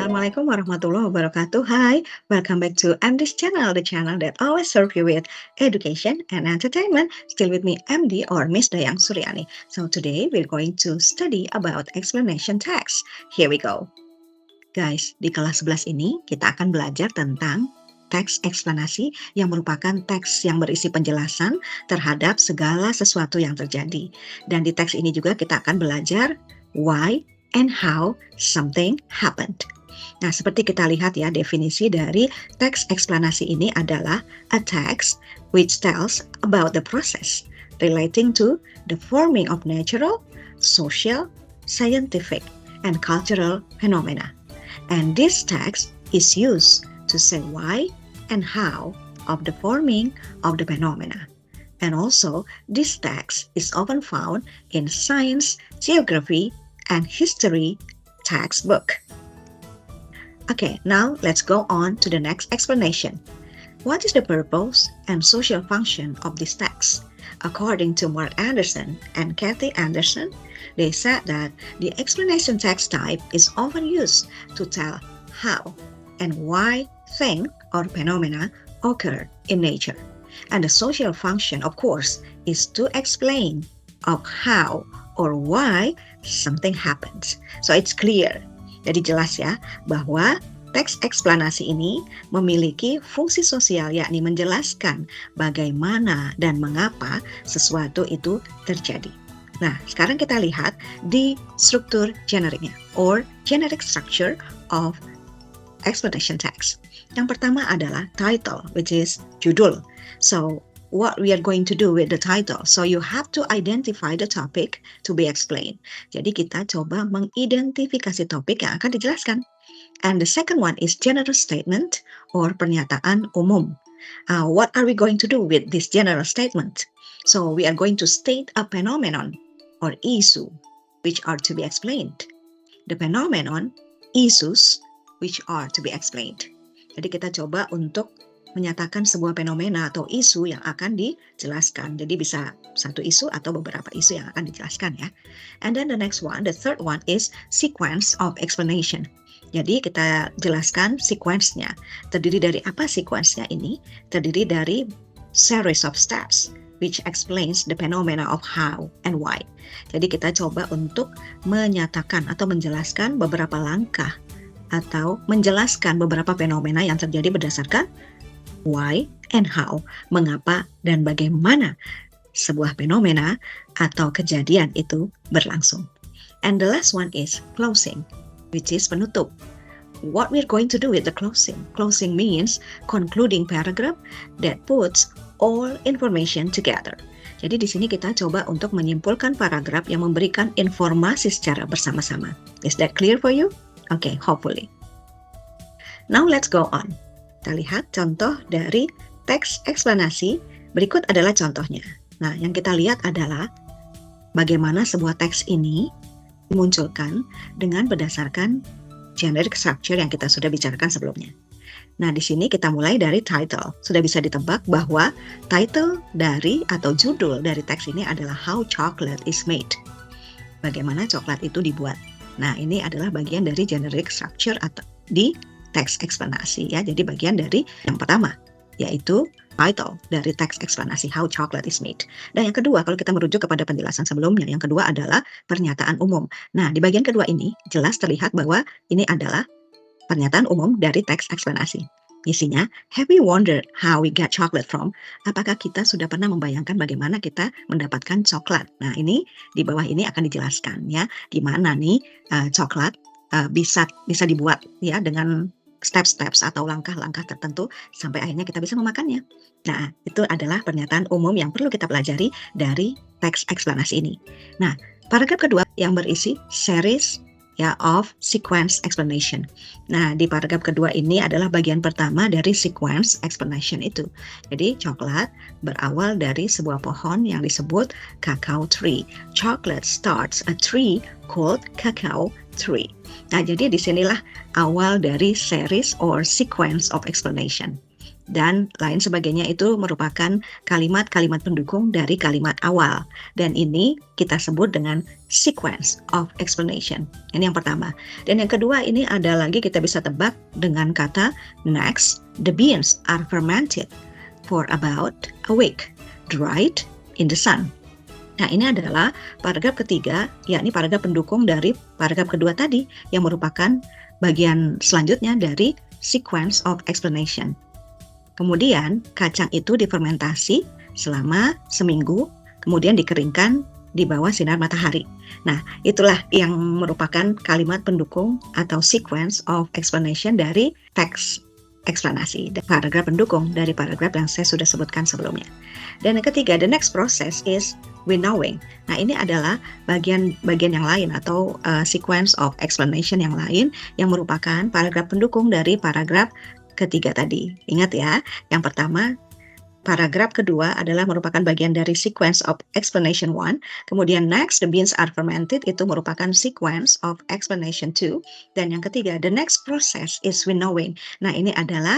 Assalamualaikum warahmatullahi wabarakatuh. Hi, welcome back to MD's channel, the channel that always serve you with education and entertainment. Still with me, MD or Miss Dayang Suryani. So today we're going to study about explanation text. Here we go. Guys, di kelas 11 ini kita akan belajar tentang teks eksplanasi yang merupakan teks yang berisi penjelasan terhadap segala sesuatu yang terjadi. Dan di teks ini juga kita akan belajar why and how something happened. Nah, seperti kita lihat ya, definisi dari teks eksplanasi ini adalah a text which tells about the process relating to the forming of natural, social, scientific, and cultural phenomena. And this text is used to say why and how of the forming of the phenomena. And also, this text is often found in science, geography, and history textbook. Okay, now let's go on to the next explanation. What is the purpose and social function of this text? According to Mark Anderson and Kathy Anderson, they said that the explanation text type is often used to tell how and why things or phenomena occur in nature. And the social function, of course, is to explain of how or why something happens. So it's clear. Jadi jelas ya bahwa teks eksplanasi ini memiliki fungsi sosial, yakni menjelaskan bagaimana dan mengapa sesuatu itu terjadi. Nah, sekarang kita lihat di struktur generiknya or generic structure of explanation text. Yang pertama adalah title, which is judul. So what we are going to do with the title. So you have to identify the topic to be explained. Jadi kita coba mengidentifikasi topik yang akan dijelaskan. And the second one is general statement or pernyataan umum. What are we going to do with this general statement? So we are going to state a phenomenon or issue which are to be explained. The phenomenon, issues which are to be explained. Jadi kita coba untuk menyatakan sebuah fenomena atau isu yang akan dijelaskan. Jadi bisa satu isu atau beberapa isu yang akan dijelaskan ya. And then the next one, the third one is sequence of explanation. Jadi kita jelaskan sequence-nya. Terdiri dari apa sequence-nya ini? Terdiri dari series of steps which explains the phenomena of how and why. Jadi kita coba untuk menyatakan atau menjelaskan beberapa langkah atau menjelaskan beberapa fenomena yang terjadi berdasarkan why and how, mengapa dan bagaimana sebuah fenomena atau kejadian itu berlangsung. And the last one is closing, which is penutup. What we're going to do with the closing? Closing means concluding paragraph that puts all information together. Jadi di sini kita coba untuk menyimpulkan paragraf yang memberikan informasi secara bersama-sama. Is that clear for you? Okay, hopefully. Now let's go on. Kita lihat contoh dari teks eksplanasi. Berikut adalah contohnya. Nah, yang kita lihat adalah bagaimana sebuah teks ini dimunculkan dengan berdasarkan generic structure yang kita sudah bicarakan sebelumnya. Nah, di sini kita mulai dari title. Sudah bisa ditebak bahwa title dari atau judul dari teks ini adalah How Chocolate is Made. Bagaimana coklat itu dibuat. Nah, ini adalah bagian dari generic structure atau di teks eksplanasi ya. Jadi bagian dari yang pertama yaitu title dari teks eksplanasi How Chocolate is Made. Dan yang kedua, kalau kita merujuk kepada penjelasan sebelumnya, yang kedua adalah pernyataan umum. Nah, di bagian kedua ini jelas terlihat bahwa ini adalah pernyataan umum dari teks eksplanasi. Isinya, have you wondered how we get chocolate from? Apakah kita sudah pernah membayangkan bagaimana kita mendapatkan coklat? Nah, ini di bawah ini akan dijelaskan ya, di mana nih coklat bisa dibuat ya dengan steps atau langkah-langkah tertentu sampai akhirnya kita bisa memakannya. Nah, itu adalah pernyataan umum yang perlu kita pelajari dari teks eksplanasi ini. Nah, paragraf kedua yang berisi series ya of sequence explanation. Nah, di paragraf kedua ini adalah bagian pertama dari sequence explanation itu. Jadi, coklat berawal dari sebuah pohon yang disebut cacao tree. Chocolate starts a tree called cacao tree. Nah, jadi disinilah awal dari series or sequence of explanation. dan lain sebagainya itu merupakan kalimat-kalimat pendukung dari kalimat awal. Dan ini kita sebut dengan sequence of explanation. Ini yang pertama. Dan yang kedua ini ada lagi kita bisa tebak dengan kata next, the beans are fermented for about a week, dried in the sun. Nah, ini adalah paragraf ketiga, yakni paragraf pendukung dari paragraf kedua tadi, yang merupakan bagian selanjutnya dari sequence of explanation. Kemudian, kacang itu difermentasi selama seminggu, kemudian dikeringkan di bawah sinar matahari. Nah, itulah yang merupakan kalimat pendukung atau sequence of explanation dari teks eksplanasi, paragraf pendukung dari paragraf yang saya sudah sebutkan sebelumnya. Dan yang ketiga, the next process is winnowing. Nah, ini adalah bagian yang lain atau sequence of explanation yang lain yang merupakan paragraf pendukung dari paragraf ketiga tadi. Ingat ya, yang pertama, paragraf kedua adalah merupakan bagian dari sequence of explanation 1. Kemudian next, the beans are fermented, itu merupakan sequence of explanation 2. Dan yang ketiga, the next process is winnowing. Nah, ini adalah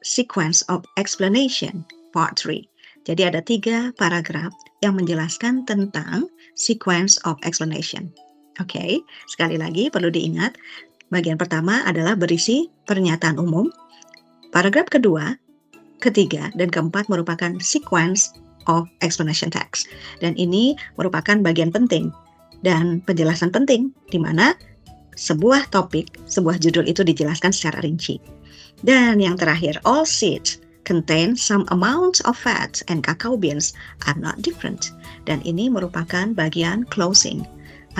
sequence of explanation part 3. Jadi ada 3 paragraf yang menjelaskan tentang sequence of explanation. Oke, sekali lagi perlu diingat, bagian pertama adalah berisi pernyataan umum. Paragraf kedua, ketiga, dan keempat merupakan sequence of explanation text. Dan ini merupakan bagian penting dan penjelasan penting di mana sebuah topik, sebuah judul itu dijelaskan secara rinci. Dan yang terakhir, all seeds contain some amount of fat and cacao beans are not different. Dan ini merupakan bagian closing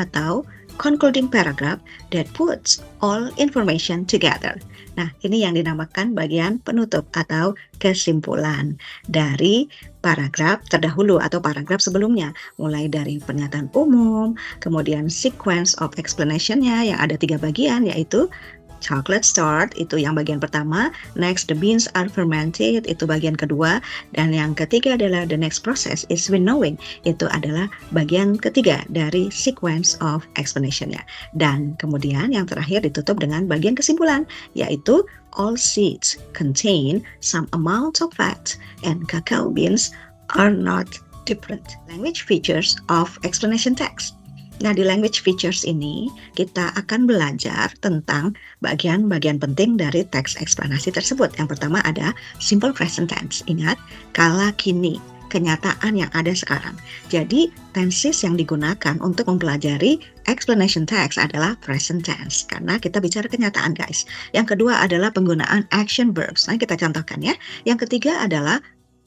atau concluding paragraph that puts all information together. Nah, ini yang dinamakan bagian penutup atau kesimpulan dari paragraf terdahulu atau paragraf sebelumnya. Mulai dari pernyataan umum, kemudian sequence of explanation-nya yang ada 3 bagian, yaitu chocolate start, itu yang bagian pertama. Next, the beans are fermented, itu bagian kedua. Dan yang ketiga adalah the next process is winnowing, itu adalah bagian ketiga dari sequence of explanation-nya. Dan kemudian yang terakhir ditutup dengan bagian kesimpulan, yaitu all seeds contain some amount of fat and cacao beans are not different. Language features of explanation text. Nah, di language features ini kita akan belajar tentang bagian-bagian penting dari teks eksplanasi tersebut. Yang pertama ada simple present tense. Ingat, kala kini, kenyataan yang ada sekarang. Jadi, tenses yang digunakan untuk mempelajari explanation text adalah present tense, karena kita bicara kenyataan, guys. Yang kedua adalah penggunaan action verbs. Nah, kita contohkan ya. Yang ketiga adalah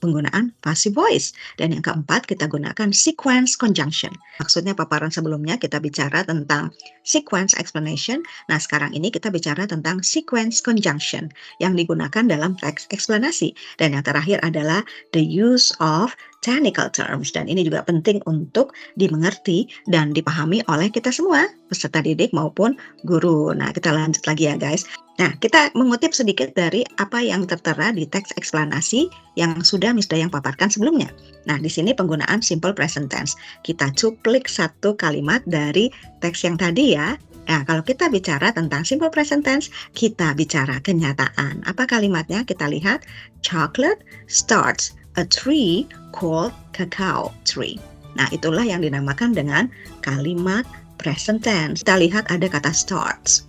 penggunaan passive voice. Dan yang keempat, kita gunakan sequence conjunction. Maksudnya paparan sebelumnya kita bicara tentang sequence explanation. Nah, sekarang ini kita bicara tentang sequence conjunction yang digunakan dalam teks eksplanasi. Dan yang terakhir adalah the use of technical terms. Dan ini juga penting untuk dimengerti dan dipahami oleh kita semua, peserta didik maupun guru. Nah, kita lanjut lagi ya, guys. Nah, kita mengutip sedikit dari apa yang tertera di teks eksplanasi yang sudah Miss Dayang paparkan sebelumnya. Nah, di sini penggunaan simple present tense. Kita cuplik satu kalimat dari teks yang tadi ya. Nah, kalau kita bicara tentang simple present tense, kita bicara kenyataan. Apa kalimatnya? Kita lihat, chocolate starts a tree called cacao tree. Nah, itulah yang dinamakan dengan kalimat present tense. Kita lihat ada kata starts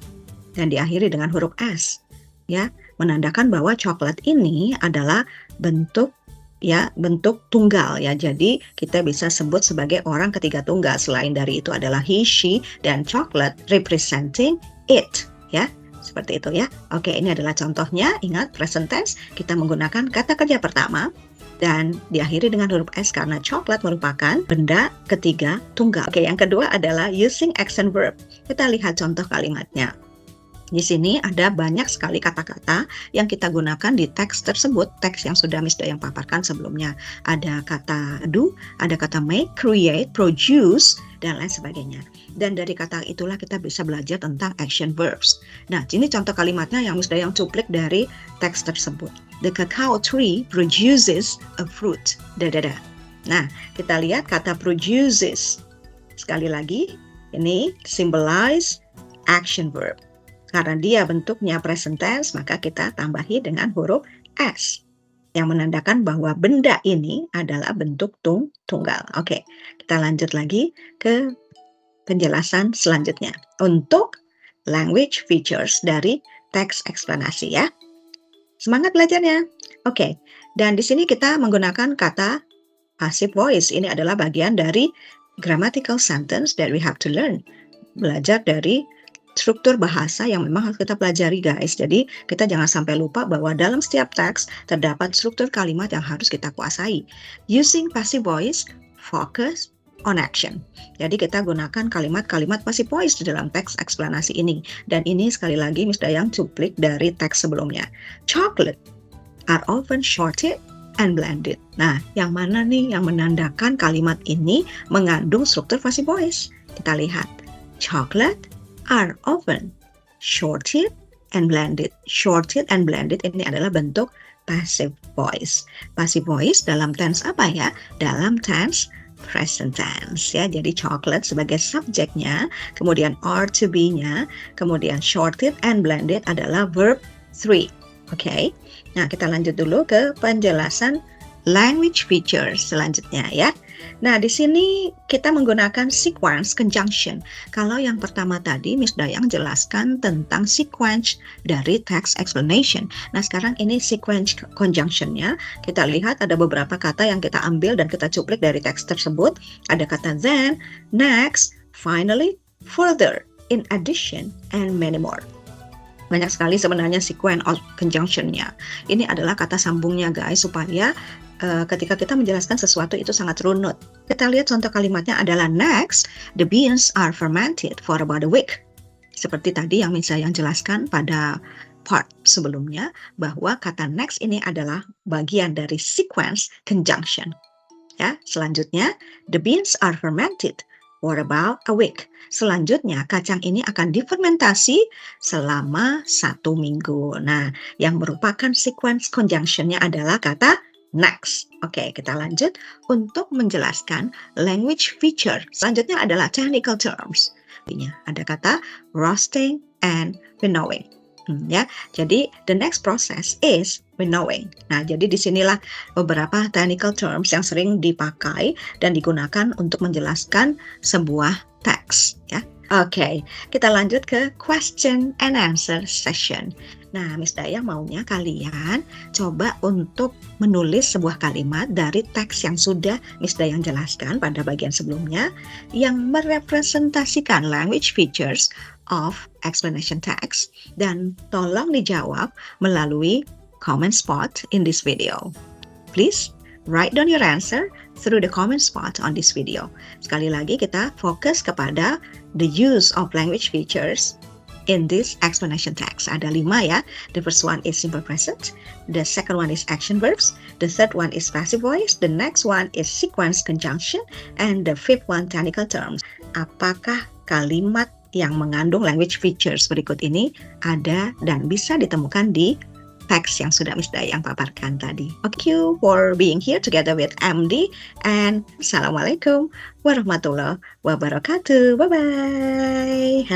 dan diakhiri dengan huruf S, ya, menandakan bahwa coklat ini adalah bentuk tunggal ya. Jadi kita bisa sebut sebagai orang ketiga tunggal. Selain dari itu adalah he, she, dan chocolate representing it, ya. Seperti itu ya. Oke, ini adalah contohnya. Ingat, present tense kita menggunakan kata kerja pertama dan diakhiri dengan huruf S karena coklat merupakan benda ketiga tunggal. Oke, yang kedua adalah using action verb. Kita lihat contoh kalimatnya. Di sini ada banyak sekali kata-kata yang kita gunakan di teks tersebut, teks yang sudah Miss Dayang paparkan sebelumnya. Ada kata do, ada kata make, create, produce, dan lain sebagainya. Dan dari kata itulah kita bisa belajar tentang action verbs. Nah, ini contoh kalimatnya yang Miss Dayang cuplik dari teks tersebut. The cacao tree produces a fruit. Nah, kita lihat kata produces. Sekali lagi, ini symbolize action verb. Karena dia bentuknya present tense, maka kita tambahi dengan huruf S. yang menandakan bahwa benda ini adalah bentuk tunggal. Oke, kita lanjut lagi ke penjelasan selanjutnya. Untuk language features dari teks eksplanasi ya. Semangat belajarnya. Oke, dan di sini kita menggunakan kata passive voice. Ini adalah bagian dari grammatical sentence that we have to learn. Belajar dari struktur bahasa yang memang harus kita pelajari guys. Jadi kita jangan sampai lupa bahwa dalam setiap teks terdapat struktur kalimat yang harus kita kuasai. Using passive voice, focus on action. Jadi kita gunakan kalimat-kalimat passive voice di dalam teks eksplanasi ini. Dan ini sekali lagi Miss Dayang cuplik dari teks sebelumnya. Chocolate are often shorted and blended. Nah, yang mana nih yang menandakan kalimat ini mengandung struktur passive voice? Kita lihat. Chocolate are often shorted and blended. Shorted and blended ini adalah bentuk passive voice. Passive voice dalam tense apa ya? Dalam tense present tense ya. Jadi chocolate sebagai subjeknya, kemudian are to be-nya, kemudian shorted and blended adalah verb 3. Oke. Nah, kita lanjut dulu ke penjelasan language features selanjutnya ya. Nah, di sini kita menggunakan sequence conjunction. Kalau yang pertama tadi Miss Dayang jelaskan tentang sequence dari text explanation. Nah, sekarang ini sequence conjunction-nya. Kita lihat ada beberapa kata yang kita ambil dan kita cuplik dari teks tersebut. Ada kata then, next, finally, further, in addition, and many more. Banyak sekali sebenarnya sequence of conjunction-nya. Ini adalah kata sambungnya guys, supaya ketika kita menjelaskan sesuatu itu sangat runut. Kita lihat contoh kalimatnya adalah next, the beans are fermented for about a week. Seperti tadi yang saya jelaskan pada part sebelumnya, bahwa kata next ini adalah bagian dari sequence conjunction. Ya, selanjutnya, the beans are fermented for about a week. Selanjutnya, kacang ini akan difermentasi selama 1 minggu. Nah, yang merupakan sequence conjunction-nya adalah kata next. Oke, kita lanjut untuk menjelaskan language feature. Selanjutnya adalah technical terms. Ada kata roasting and winnowing. Ya, jadi the next process is winnowing. Nah, jadi disinilah beberapa technical terms yang sering dipakai dan digunakan untuk menjelaskan sebuah teks. Ya, oke, kita lanjut ke question and answer session. Nah, Miss Dayang maunya kalian coba untuk menulis sebuah kalimat dari teks yang sudah Miss Dayang jelaskan pada bagian sebelumnya yang merepresentasikan language features of explanation text, dan tolong dijawab melalui comment spot in this video. Please write down your answer through the comment spot on this video. Sekali lagi kita fokus kepada the use of language features in this explanation text. Ada 5 ya. The first one is simple present, the second one is action verbs, the third one is passive voice, the next one is sequence conjunction, and the fifth one technical terms. Apakah kalimat yang mengandung language features berikut ini ada dan bisa ditemukan di teks yang sudah Miss Dayang paparkan tadi. Thank you for being here together with MD, and Assalamualaikum warahmatullahi wabarakatuh. Bye-bye.